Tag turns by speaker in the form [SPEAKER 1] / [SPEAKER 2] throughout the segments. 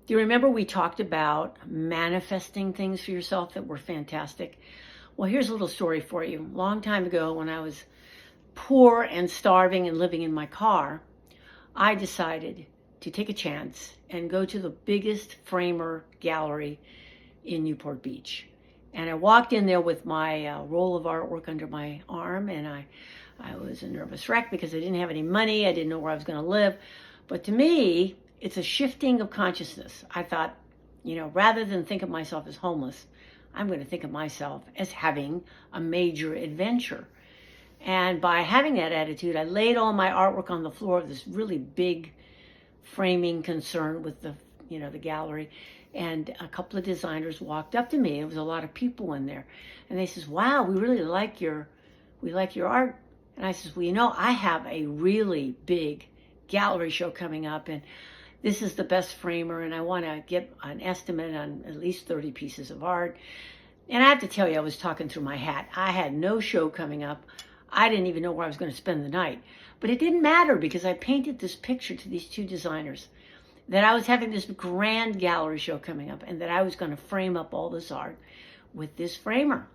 [SPEAKER 1] Do you remember we talked about manifesting things for yourself that were fantastic? Well, here's a little story for you. A long time ago, when I was poor and starving and living in my car, I decided to take a chance and go to the biggest framer gallery in Newport Beach. And I walked in there with my roll of artwork under my arm, and I was a nervous wreck because I didn't have any money. I didn't know where I was going to live. But to me, it's a shifting of consciousness. I thought, rather than think of myself as homeless, I'm going to think of myself as having a major adventure. And by having that attitude, I laid all my artwork on the floor of this really big framing concern with the gallery. And a couple of designers walked up to me. There was a lot of people in there. And they says, "Wow, we really like your art." And I says, "Well, I have a really big gallery show coming up, and this is the best framer, and I want to get an estimate on at least 30 pieces of art." And I have to tell you, I was talking through my hat. I had no show coming up. I didn't even know where I was going to spend the night. But it didn't matter because I painted this picture to these two designers that I was having this grand gallery show coming up and that I was going to frame up all this art with this framer.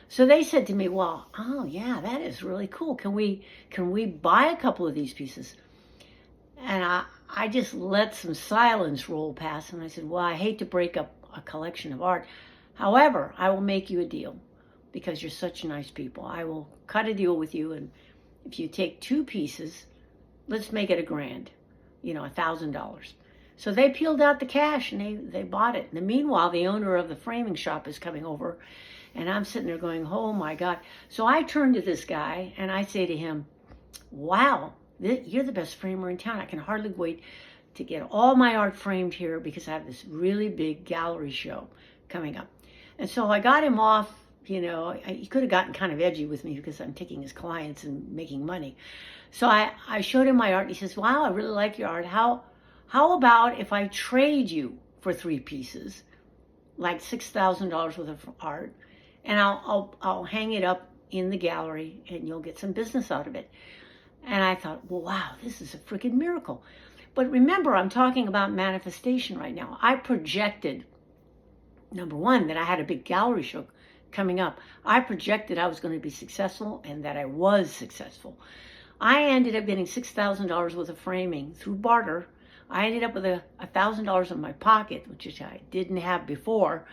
[SPEAKER 1] So they said to me, "Well, oh yeah, that is really cool. Can we buy a couple of these pieces?" And I just let some silence roll past, and I said, "Well, I hate to break up a collection of art. However, I will make you a deal because you're such nice people. I will cut a deal with you, and if you take 2 pieces, let's make it $1,000, $1,000. So they peeled out the cash and they bought it. And meanwhile, the owner of the framing shop is coming over, and I'm sitting there going, "Oh my God." So I turn to this guy and I say to him, "Wow, you're the best framer in town. I can hardly wait to get all my art framed here because I have this really big gallery show coming up." And so I got him off. He could have gotten kind of edgy with me because I'm taking his clients and making money. So I showed him my art. And he says, "Wow, I really like your art. How about if I trade you for 3 pieces, like $6,000 worth of art, and I'll hang it up in the gallery and you'll get some business out of it." And I thought, well, wow, this is a freaking miracle. But remember, I'm talking about manifestation right now. I projected, number one, that I had a big gallery show coming up. I projected I was going to be successful and that I was successful. I ended up getting $6,000 worth of framing through barter. I ended up with $1,000 in my pocket, which I didn't have before.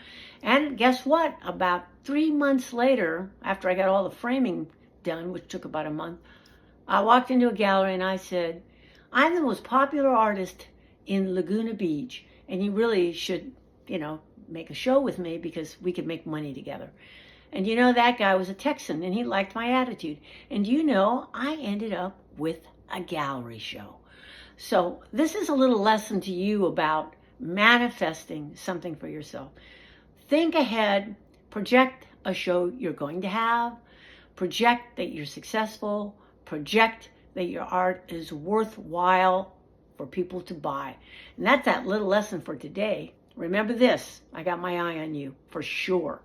[SPEAKER 1] And guess what? About 3 months later, after I got all the framing done, which took about a month, I walked into a gallery and I said, "I'm the most popular artist in Laguna Beach, and you really should, make a show with me because we could make money together." And that guy was a Texan and he liked my attitude. And I ended up with a gallery show. So this is a little lesson to you about manifesting something for yourself. Think ahead, project a show you're going to have, project that you're successful, project that your art is worthwhile for people to buy. And that's that little lesson for today. Remember this, I got my eye on you for sure.